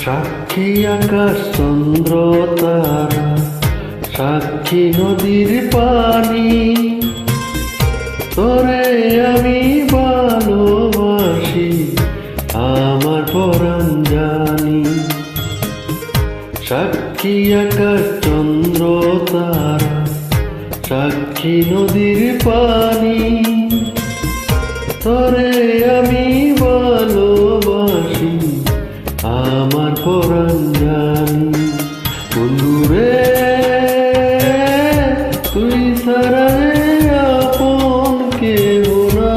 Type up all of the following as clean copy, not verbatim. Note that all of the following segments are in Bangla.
সাক্ষী আকাশ চন্দ্র তারা, সাক্ষী নদীর পানি, তোরে আমি ভালোবাসি আমার পরাণ জানি। সাক্ষী আকাশ চন্দ্র তারা, সাক্ষী নদীর পানি, তোরে আমি ভালোবাসি আমার পরাণ জানি। বন্ধুরে তুই ছাড়া আপন কেহ না,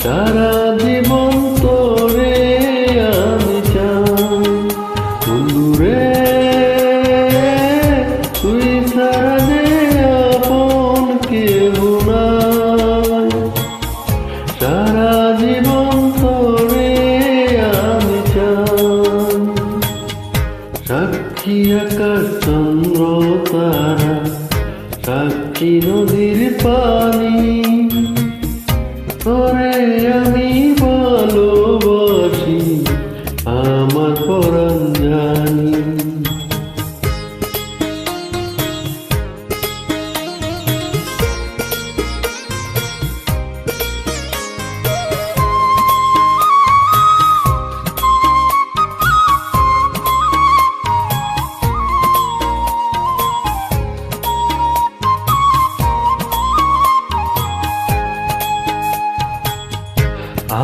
সারা জীবন তোরে আমি চাই। বন্ধুরে তুই ছাড়া আপন কেহ না, সারা জীবন তোরে আমি চাই। সাক্ষী আকাশ চন্দ্র তারা, সাক্ষী নদীর পানি, তোরে আমি ভালোবাসি আমার পরাণ জানি।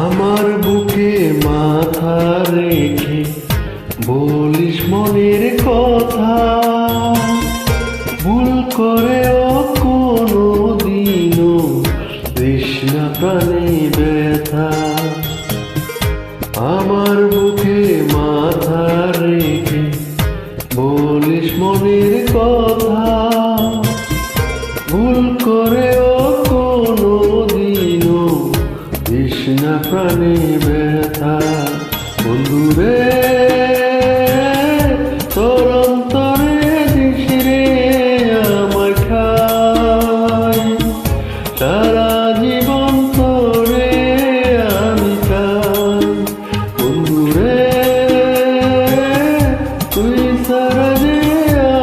আমার বুকে মাথা রেখে বলিস মনের কথা, ভুল করেও কোনো দিনও তৃষ্ণা প্রাণে ব্যথা। আমার বুকে মাথা রেখে বলিস মনের কথা, ভুল করেও কোনো দিনও তৃষ্ণা প্রাণে ব্যথা। বন্ধুরে তোর অন্তরে দিশরে আমার ঠাই, সারা জীবন তোরে আমি চাই। বন্ধুরে তুই ছাড়া যে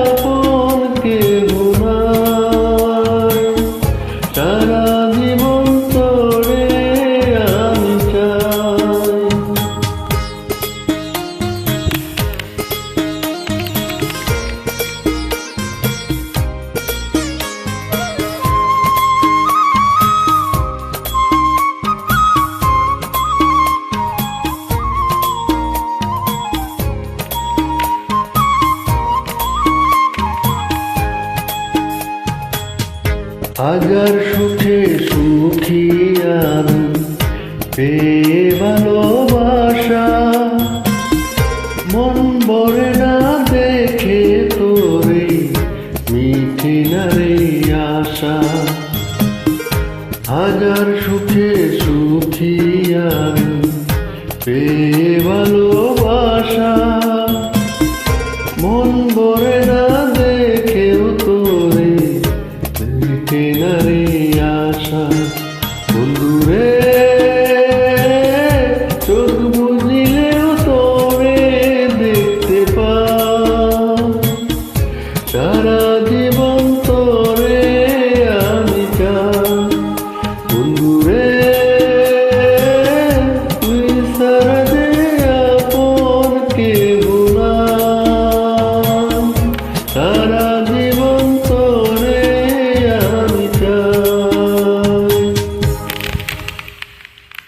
আপন কেহ নাই, সারা জীবন তোরে আমি চাই। হাজার সুখে সুখী আমি পেয়ে ভালোবাসা, মন ভরে না দেখে তোরে মিঠে না রে আশা। হাজার সুখে সুখী আমি পেয়ে ভালো